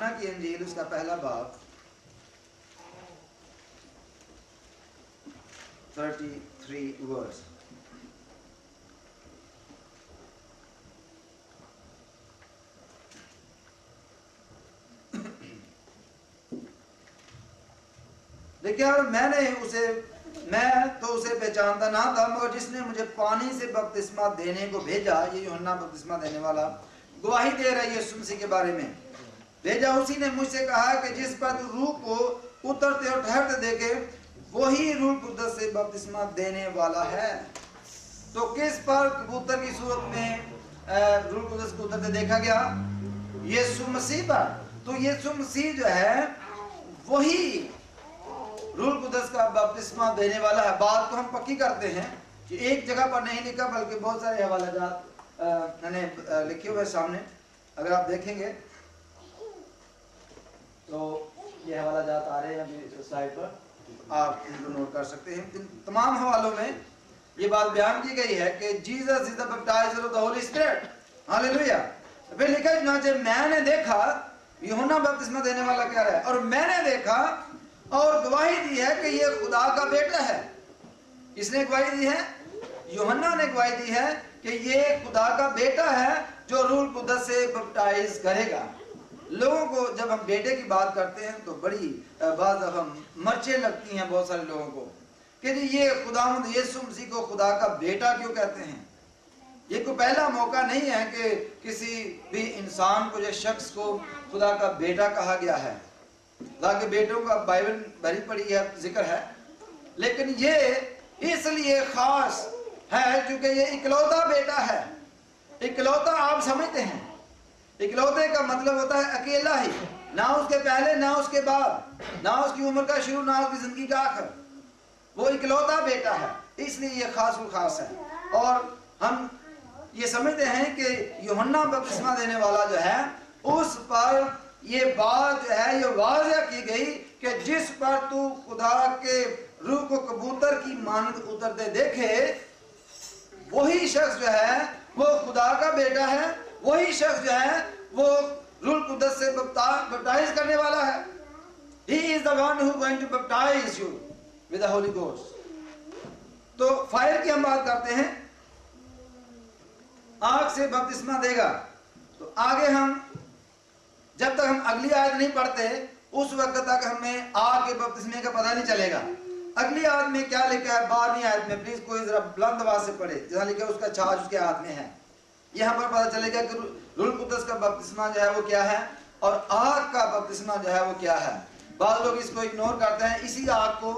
यूहन्ना की इंजील उसका पहला बाब 33 वर्स। देखिए, और मैं तो उसे पहचानता ना था, मगर जिसने मुझे पानी से बपतिस्मा देने को भेजा, ये यूहन्ना बपतिस्मा देने वाला गवाही दे रहा है यीशु मसीह के बारे में, भेजा उसी ने मुझसे कहा कि जिस पर तू रूह को उतरते और ठहरते देखे वही रूह कुदस से बपतिस्मा देने वाला है। तो किस पर कबूतर की सूरत में रूह कुदस को उतरते देखा गया? यीशु मसीह पर। तो यीशु मसीह जो है वही रूह कुदस का बपतिस्मा देने वाला है। बात को हम पक्की करते हैं कि एक जगह पर नहीं लिखा, बल्कि बहुत सारे हवाला जात मैंने लिखे हुए सामने, अगर आप देखेंगे तो ये हवाला जात आ रहे हैं अभी स्लाइड पर, आप इनको नोट कर सकते हैं। तमाम हवालों में ये बात बयान की गई है कि Jesus is the baptizer of the Holy Spirit. Hallelujah. फिर लिखा है मैंने देखा, यूहन्ना बपतिस्मा देने वाला कह रहा है, और मैंने देखा और गवाही दी है कि ये खुदा का बेटा है। किसने गवाही दी है? यूहन्ना ने गवाही दी है कि ये खुदा का बेटा है जो रूह कुदस से बपटाइज करेगा लोगों को। जब हम बेटे की बात करते हैं तो बड़ी बात हम मर्चे लगती हैं बहुत सारे लोगों को कि जी ये खुदावंद यीशु मसीह को खुदा का बेटा क्यों कहते हैं। ये कोई पहला मौका नहीं है कि किसी भी इंसान को या शख्स को खुदा का बेटा कहा गया है। खुदा के बेटों का बाइबल भरी पड़ी है, जिक्र है, लेकिन ये इसलिए खास है क्योंकि ये इकलौता बेटा है। इकलौता आप समझते हैं, इकलौते का मतलब होता है अकेला ही, ना उसके पहले ना उसके बाद, ना उसकी उम्र का शुरू ना उसकी जिंदगी का आखिर। वो इकलौता बेटा है, इसलिए ये खास व खास है। और हम ये समझते हैं कि यूहन्ना बपतिस्मा देने वाला जो है उस पर ये बात जो है ये वाज़ह की गई कि जिस पर तू खुदा के रूह को कबूतर की मानद उतरते देखे वही शख्स जो है वो खुदा का बेटा है, वही शख्स जो है वो रूह कुदस से बपटाइज करने वाला है। He is the one who is going to baptize you with the Holy Ghost। तो फायर की हम बात करते हैं, आग से बपतिस्मा देगा। तो आगे हम जब तक हम अगली आयत नहीं पढ़ते उस वक्त तक हमें आग के बपतिस्मे का पता नहीं चलेगा। अगली आयत में क्या लिखा है? 12वीं आयत में, प्लीज कोई जरा बुलंद आवाज से पढ़े, जहां लिखा है उसका छाछ उसके हाथ में है। यहाँ पर पता चलेगा कि रूह कुदस का बपतिस्मा जो है वो क्या है और आग का बपतिस्मा जो है वो क्या है। बाद लोग इसको इग्नोर करते हैं, इसी आग को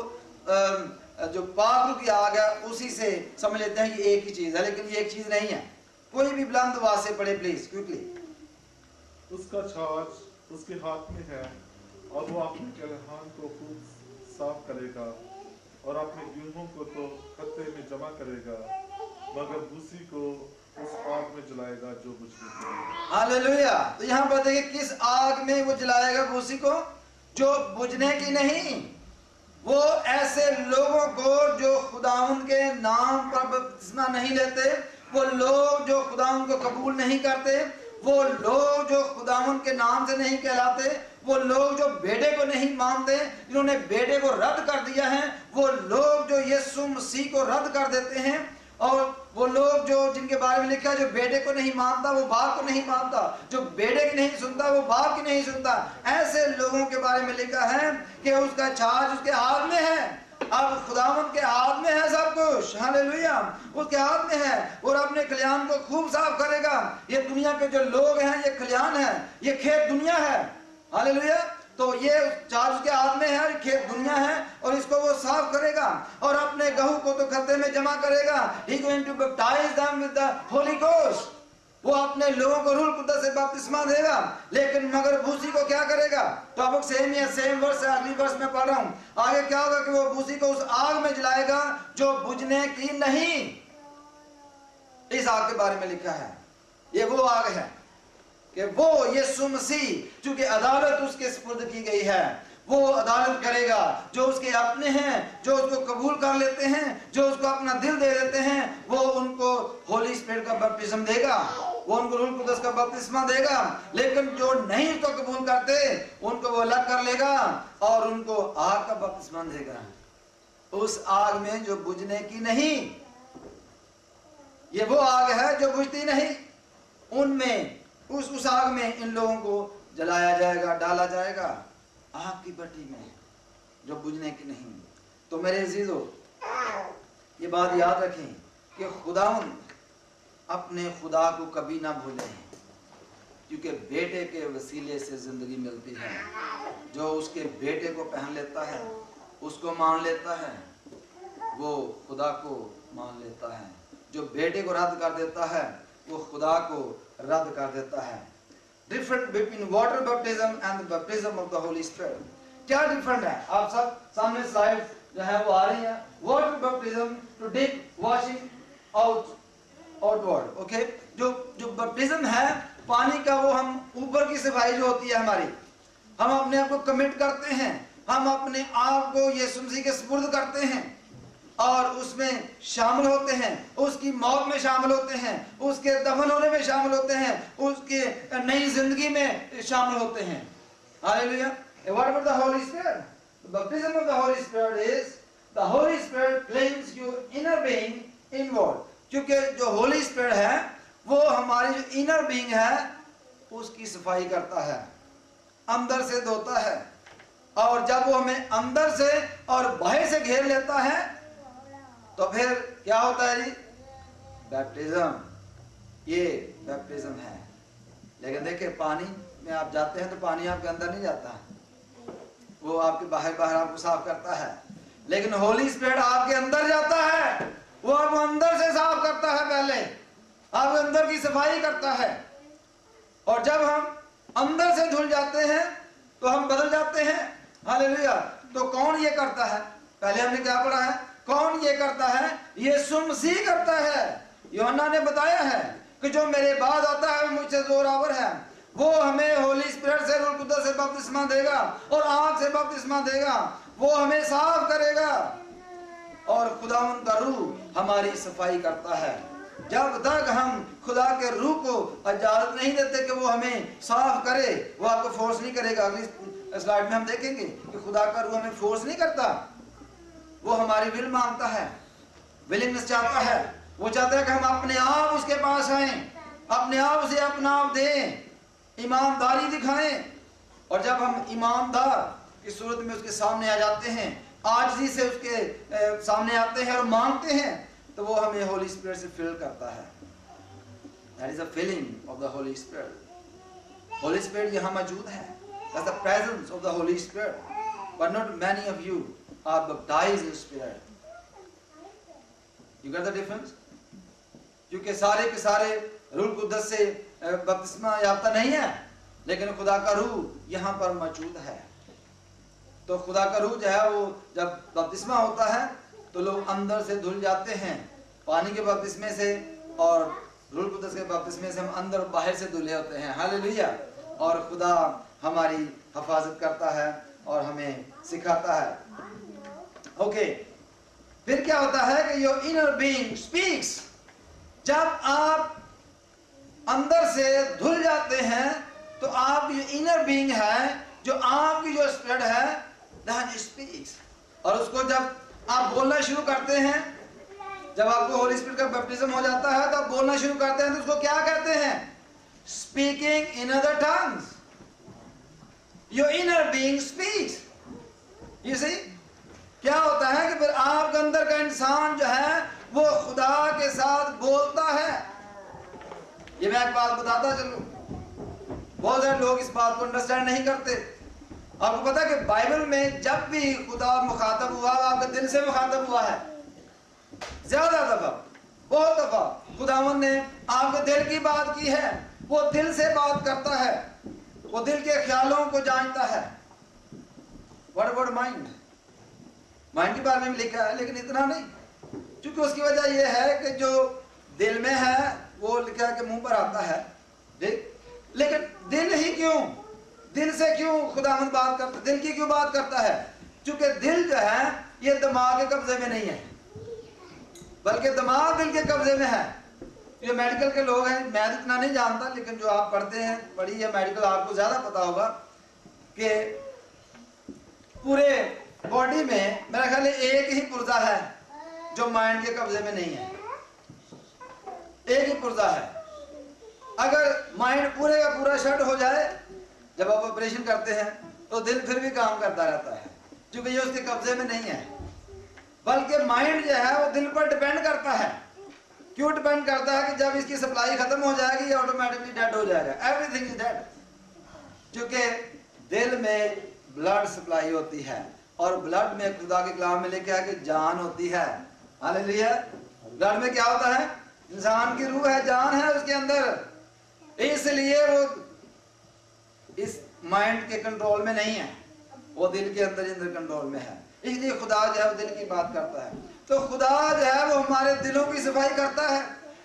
जो पाक रूह की आग है उसी से समझ लेते हैं कि एक ही चीज है, लेकिन ये एक चीज नहीं है। कोई भी बुलंद आवाज से पढ़े प्लीज, क्विकली। उसका छाछ उसके हाथ में है और वो अपने कलहान को खूब साफ करेगा और अपने गेहूं को तो खत्ते में जमा करेगा, मगर भूसी को उस आग में जलाएगा जो बुझने की नहीं। हालेलुया। तो यहाँ पर देखिए किस आग में वो जलाएगा भूसी को? जो बुझने की नहीं। वो ऐसे लोगों को जो खुदावंद के नाम पर बपतिस्मा नहीं लेते, वो लोग जो खुदावंद को कबूल नहीं करते, वो लोग जो खुदावंद के नाम से नहीं कहलाते, वो लोग जो बेटे को नहीं मानते, जिन्होंने बेटे को रद्द कर दिया है, वो लोग जो यीशु मसीह को रद्द कर देते हैं, और वो लोग जो जिनके बारे में लिखा है जो बेटे को नहीं मानता वो बाप को नहीं मानता, जो बेटे की नहीं सुनता वो बाप की नहीं सुनता, ऐसे लोगों के बारे में लिखा है कि उसका छाछ उसके हाथ में है। अब खुदावंद के हाथ में है सब कुछ, हालेलुया, उसके हाथ में है और अपने खलियान को खूब साफ करेगा। ये दुनिया के जो लोग हैं ये खलियान है, ये खेत दुनिया है, हालेलुया। तो ये छाछ उसके हाथ में है, खेत दुनिया है, और इसको वो साफ करेगा और अपने गहू को तो खत्ते में जमा करेगा। He going to baptize them with the Holy Ghost। वो अपने लोगों को रूह कुदस से बपतिस्मा देगा, लेकिन मगर भूसी को क्या करेगा? तो अब सेम ही है, सेम वर्ष है, अगली वर्ष में पढ़ रहा हूं। आगे क्या होगा कि वो भूसी को उस आग में जलाएगा जो बुझने की नहीं। इस आग के बारे में लिखा है, ये वो आग है कि वो यीशु मसीह चूंकि अदालत उसके सुपुर्द की गई है, वो अदालत करेगा जो उसके अपने हैं, जो उसको कबूल कर लेते हैं, जो उसको अपना दिल दे देते हैं, वो उनको होली स्पिरिट का बपतिस्मा देगा। वो उनको रूह कुदस का बपतिस्मा देगा, लेकिन जो नहीं उसको कबूल करते उनको वो अलग कर लेगा और उनको आग का बपतिस्मा देगा, उस आग में जो बुझने की नहीं। ये वो आग है जो बुझती नहीं, उनमें उस आग में इन लोगों को जलाया जाएगा, डाला जाएगा आग की भट्टी में जो बुझने की नहीं। तो मेरे अजीजों, ये बात याद रखें कि खुदावंद अपने खुदा को कभी ना भूलें, क्योंकि बेटे के वसीले से जिंदगी मिलती है। जो उसके बेटे को पहन लेता है, उसको मान लेता है, वो खुदा को मान लेता है। जो बेटे को रद्द कर देता है वो खुदा को रद्द कर देता है। Different between water baptism and the baptism of the Holy spirit, क्या डिफरेंट है? आप सब सामने स्लाइड जो है वो आ रही है। Water baptism to dip washing outward, okay. जो बैप्टिज्म है पानी का, वो हम ऊपर की सफाई जो होती है हमारी, हम अपने आप को कमिट करते हैं, हम अपने आप को यीशु मसीह के सुपुर्द करते हैं और उसमें शामिल होते हैं, उसकी मौत में शामिल होते हैं, उसके दफन होने में शामिल होते हैं, उसके नई जिंदगी में शामिल होते हैं। Hallelujah. What about the Holy Spirit? The baptism of the Holy Spirit is the Holy Spirit cleans your inner being inward. क्योंकि जो Holy Spirit है वो हमारी जो inner being है उसकी सफाई करता है, अंदर से धोता है, और जब वो हमें अंदर से और बाहर से घेर लेता है तो फिर क्या होता है जी? बैप्टिज्म। ये बैप्टिज्म है। लेकिन देखिए, पानी में आप जाते हैं तो पानी आपके अंदर नहीं जाता, वो आपके बाहर बाहर आपको साफ करता है। लेकिन होली स्पिरिट आपके अंदर जाता है, वो आपको अंदर से साफ करता है, पहले आपके अंदर की सफाई करता है। और जब हम अंदर से धुल जाते हैं तो हम बदल जाते हैं। हालेलुया। तो कौन ये करता है? पहले हमने क्या पढ़ा है? कौन ये करता है? यीशु मसीह करता है। यूहन्ना ने बताया है कि जो मेरे बाद आता है मुझसे जोरावर है, वो हमें होली स्पिरिट से, रूह कुदस से बपतिस्मा देगा और आग से बपतिस्मा देगा, वो हमें साफ करेगा। और खुदावंद का रूह हमारी सफाई करता है। जब तक हम खुदा के रूह को इजाजत नहीं देते कि वो हमें साफ करे, वो आपको फोर्स नहीं करेगा। अगली स्लाइड में हम देखेंगे कि खुदा का रूह हमें फोर्स नहीं करता, वो हमारी विल मांगता है, विलिंगनेस चाहता है। वो चाहता है कि हम अपने आप उसके पास आए, अपने आप उसे अपना आप दें, ईमानदारी दिखाएं। और जब हम ईमानदार की सूरत में उसके सामने आ जाते हैं, आजिज़ी से उसके सामने आते हैं और मांगते हैं, तो वो हमें होली स्पिरिट से फिल करता है। That is the filling of the Holy Spirit. Holy Spirit यहाँ मौजूद है। That's the presence of the Holy Spirit, but not many of you are baptised in spirit. You get the difference? क्योंकि सारे के सारे रूह कुदस से बपतिस्मा याफ्ता नहीं है, लेकिन खुदा का रूह यहाँ पर मौजूद है। तो खुदा का रूह जो है वो जब बपतिस्मा होता है तो लोग अंदर से धुल जाते हैं, पानी के बपतिस्मे से और रूह कुदस के बपतिस्मे से हम अंदर और बाहर से धुले होते हैं। हालेलुया। और खुदा हमारी हिफाजत करता है और हमें सिखाता है। ओके, फिर क्या होता है कि योर इनर बीइंग स्पीक्स। जब आप अंदर से धुल जाते हैं तो आप ये इनर बीइंग है, जो आपकी जो स्पिरिट है, दैट स्पीक्स। और उसको जब आप बोलना शुरू करते हैं, जब आपको होली स्पिरिट का बैप्टिज्म हो जाता है तो आप बोलना शुरू करते हैं, तो उसको क्या कहते हैं? Speaking in other tongues. Your inner being speaks. You see, क्या होता है कि फिर आपके अंदर का इंसान जो है वो खुदा के साथ बोलता है। ये मैं एक बात बताता चलूं, बहुत सारे लोग इस बात को अंडरस्टैंड नहीं करते। आपको पता है कि बाइबल में जब भी खुदा मुखातब हुआ, आपके दिल से मुखातब हुआ है। ज्यादा दफा, बहुत दफा खुदावंद ने आपके दिल की बात की है। वो दिल से बात करता है, वो दिल के ख्यालों को जानता है। What about mind? माइंड के बारे में लिखा है, लेकिन इतना नहीं, क्योंकि उसकी वजह यह है कि जो दिल में है वो लिखा है कि मुंह पर आता है। लेकिन दिल ही क्यों, दिल से क्यों खुदावंद बात करता, दिल की क्यों बात करता है? क्योंकि दिल जो है ये दिमाग के कब्जे में नहीं है, बल्कि दिमाग दिल के कब्जे में है। ये मेडिकल के लोग हैं, मैं इतना नहीं जानता, लेकिन जो आप पढ़ते हैं, पढ़ी है मेडिकल, आपको ज्यादा पता होगा कि पूरे बॉडी में मेरा ख्याल है एक ही पुर्जा है जो माइंड के कब्जे में नहीं है। एक ही पुर्जा है। अगर माइंड पूरे का पूरा शट हो जाए, जब आप ऑपरेशन करते हैं, तो दिल फिर भी काम करता रहता है, क्योंकि ये उसके कब्जे में नहीं है। बल्कि माइंड जो है वो दिल पर डिपेंड करता है। क्यों डिपेंड करता है? कि जब इसकी सप्लाई खत्म हो जाएगी, ये ऑटोमेटिकली डेड हो जाएगा। एवरीथिंग इज डेड, क्योंकि दिल में ब्लड सप्लाई होती है, और ब्लड में खुदा के कलाम में लिखा है कि जान होती है। हालेलुया। ब्लड में क्या होता है? इंसान की रूह है, जान है उसके अंदर। इसलिए वो इस माइंड के कंट्रोल में नहीं है, वो दिल के अंदर कंट्रोल में है। इसलिए खुदा जो है वो दिल की बात करता है। तो खुदा जो है वो हमारे दिलों की सफाई करता है।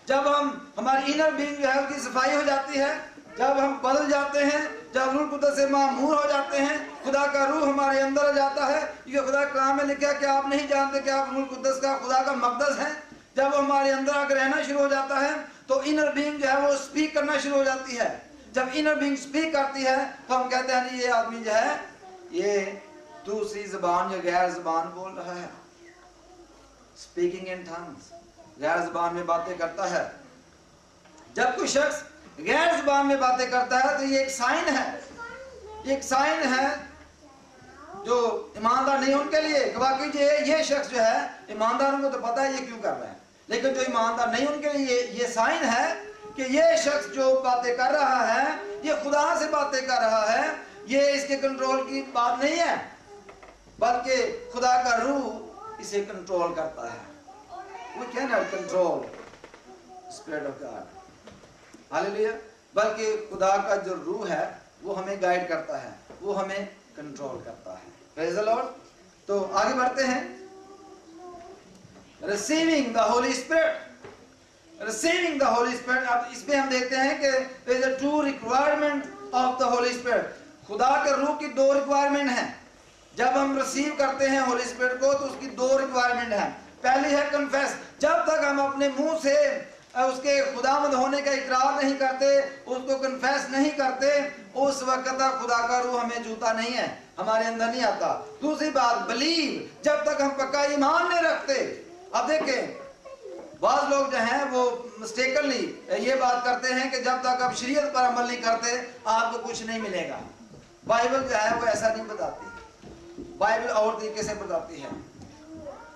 जब हम हमारी इनर बीइंग जो है उसकी सफाई हो जाती है, जब हम बदल जाते हैं, जब रूह कुदरत से मामूर हो जाते हैं, खुदा का रूह हमारे अंदर आ जाता है। ये खुदा के कलाम में लिखा कि आप नहीं जानते कि आप रूह कुदरत का खुदा का मकदस है। जब वो हमारे अंदर आकर रहना शुरू हो जाता है, तो इनर बीइंग जो है वो स्पीक करना शुरू हो जाती है। जब इनर बीइंग स्पीक करती है, तो हम कहते हैं ये आदमी जो है ये दूसरी जुबान या गैर जुबान बोल रहा है। स्पीकिंग इन टंग्स, गैर जुबान में बातें करता है। जब कोई शख्स गैर जुबान में बातें करता है, तो ये एक साइन है, एक साइन है जो ईमानदार नहीं उनके लिए। बाकी ये शख्स जो है, ईमानदारों को तो पता है ये क्यों कर रहा है, लेकिन जो ईमानदार नहीं उनके लिए ये साइन है कि ये शख्स जो बातें कर रहा है, ये खुदा से बातें कर रहा है। ये इसके कंट्रोल की बात नहीं है, बल्कि खुदा का रूह इसे कंट्रोल करता है। We cannot control Spirit of God. Hallelujah. बल्कि खुदा का जो रूह है वो हमें गाइड करता है, वो हमें कंट्रोल करता है। Praise the Lord। तो आगे बढ़ते हैं। Receiving the Holy Spirit, receiving the Holy Spirit। अब इसमें हम देखते हैं कि there is a two requirement of the Holy Spirit। खुदा के रूह की दो रिक्वायरमेंट हैं। जब हम रिसीव करते हैं होली स्पिरिट को, तो उसकी दो रिक्वायरमेंट है। पहली है कन्फेस। जब तक हम अपने मुंह से उसके खुदावंद होने का इकरार नहीं करते, उसको कन्फेस नहीं करते, उस वक्त तक खुदा का रूह हमें जूता नहीं है, हमारे अंदर नहीं आता। दूसरी बात बिलीव। जब तक हम पक्का ईमान नहीं रखते। अब देखें, बाज लोग जो हैं वो मिस्टेकनली ये बात करते हैं कि जब तक आप शरीयत पर अमल नहीं करते आपको कुछ नहीं मिलेगा। बाइबल जो है वो ऐसा नहीं बताती। बाइबल और तरीके से बताती है।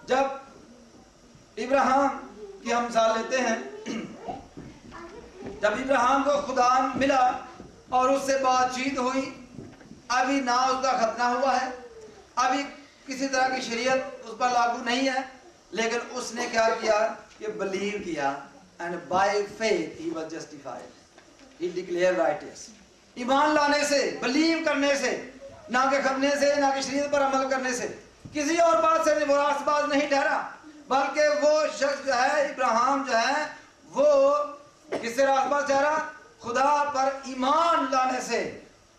जब इब्राहिम की हम मिसाल लेते हैं, जब इब्राहिम को खुदा मिला और उससे बातचीत हुई, अभी ना उसका खतना हुआ है, अभी किसी तरह की शरीयत उस पर लागू नहीं है, लेकिन उसने क्या किया कि बिलीव किया, and by faith he was justified, he declared righteous. ईमान लाने से, बिलीव करने से, ना के खतने से, ना के शरीयत पर अमल करने से, किसी और बात से वो रास्तबाज नहीं ठहरा, बल्कि वो शख्स जो है, इब्राहिम जो है, वो किससे रास्तबाज ठहरा? खुदा पर ईमान लाने से।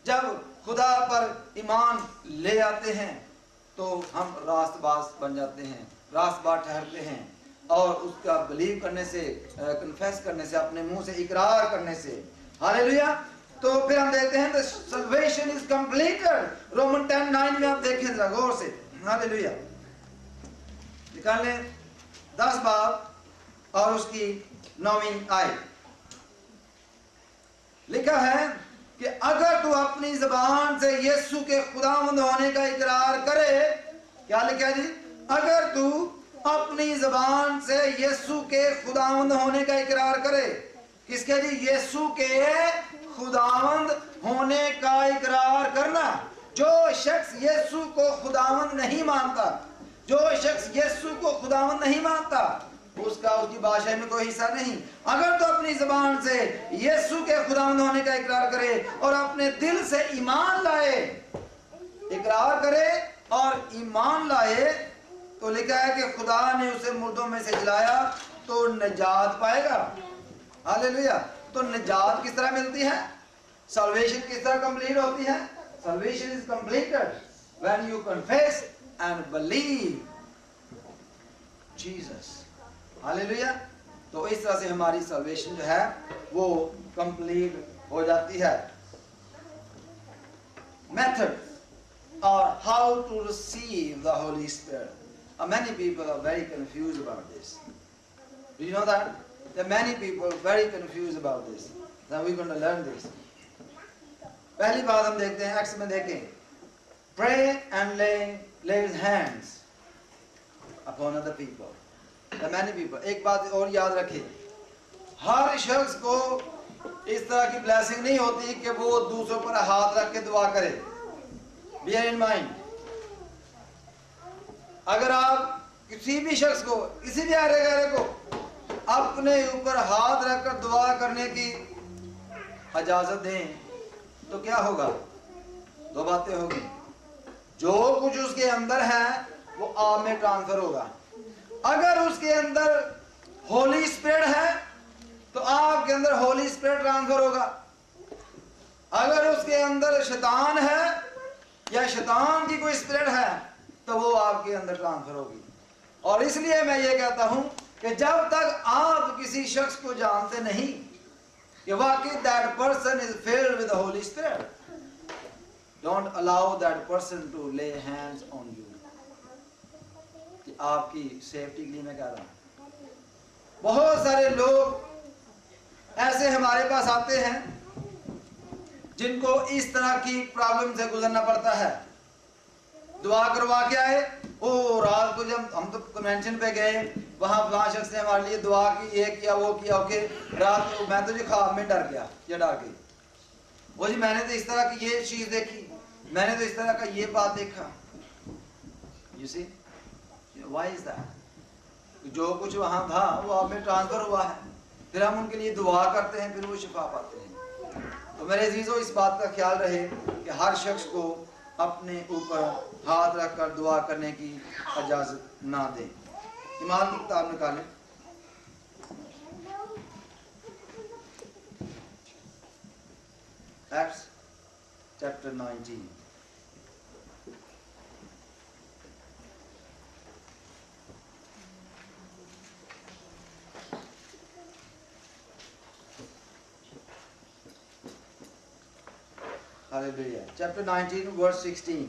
जब खुदा पर ईमान ले आते हैं तो हम रास्तबाज बन जाते हैं, रास्तबाज ठहरते हैं, और उसका बिलीव करने से, कन्फेस करने से, अपने मुंह से इकरार करने से। हालेलुया। तो फिर हम देखते हैं the salvation is completed। Roman 10:9 में आप देखें जरा गौर से। हालेलुया। निकाल लें 10 बाब और उसकी 9वीं आयत। लिखा है कि अगर तू अपनी ज़बान से यीशु के खुदावंद होने का इकरार करे, क्या लिखा जी? अगर तू अपनी ज़बान से यीशु के खुदावंद होने का इकरार करे। किसके जी? यीशु के खुदावंद होने का इकरार करना। जो शख्स यीशु को खुदावंद नहीं मानता, जो शख्स यीशु को खुदावंद नहीं मानता, उसका उसकी भाषा में कोई हिस्सा नहीं। अगर तो अपनी ज़बान से यीशु के खुदावंद होने का इकरार करे और अपने दिल से ईमान लाए, इकरार करे और ईमान लाए, तो लिखा है कि खुदा ने उसे मुर्दों में से जिलाया तो निजात पाएगा। हालेलुया। तो निजात किस तरह मिलती है? सल्वेशन किस तरह कंप्लीट होती है? Salvation is completed when you confess and believe Jesus. Hallelujah. तो इस तरह से हमारी सल्वेशन जो है वो कंप्लीट हो जाती है। मेथड और how to receive the Holy Spirit. Many people are very confused about this. Do you know that? There are many people very confused about this. Now we're going to learn this. पहली बात हम देखते हैं, x में देखें, pray and lay his hands upon other people. There are many people. एक बात और याद रखें, हर शख्स को इस तरह की ब्लेसिंग नहीं होती कि वो दूसरों पर हाथ रख के दुआ करे। Bear in mind. अगर आप किसी भी शख्स को, किसी भी आरे गहरे को अपने ऊपर हाथ रखकर दुआ करने की इजाजत दें तो क्या होगा? दो बातें होगी। जो कुछ उसके अंदर है वो आप में ट्रांसफर होगा। अगर उसके अंदर होली स्पिरिट है तो आपके अंदर होली स्पिरिट ट्रांसफर होगा। अगर उसके अंदर शैतान है या शैतान की कोई स्पिरिट है तो वो आपके अंदर ट्रांसफर होगी। और इसलिए मैं ये कहता हूं कि जब तक आप किसी शख्स को जानते नहीं कि वाकई that person is filled with the Holy Spirit, don't allow that person to lay hands on you. कि आपकी सेफ्टी के लिए मैं कह रहा हूं। बहुत सारे लोग ऐसे हमारे पास आते हैं जिनको इस तरह की प्रॉब्लम से गुजरना पड़ता है। दुआ करवा के आए, ओ रात को जब हम तो कन्वेंशन पे गए, वहां 5 शख्स ने हमारे लिए दुआ की, ये किया वो किया, ओके, रात को मैं तो जी ख्वाब में डर गया, ये डर गई, वो जी मैंने तो इस तरह की ये चीज देखी, मैंने तो इस तरह का ये बात देखा। You see why is that? जो कुछ वहां था वो आप में ट्रांसफर हुआ है, फिर हम उनके लिए दुआ करते हैं, फिर वो शिफा पाते हैं। तो मेरे अजीजों, इस बात का ख्याल रहे कि हर शख्स को अपने ऊपर हाथ रखकर दुआ करने की इजाजत ना दें। ईमान की किताब निकालें, acts chapter 19। Hallelujah. Chapter 19 verse 16.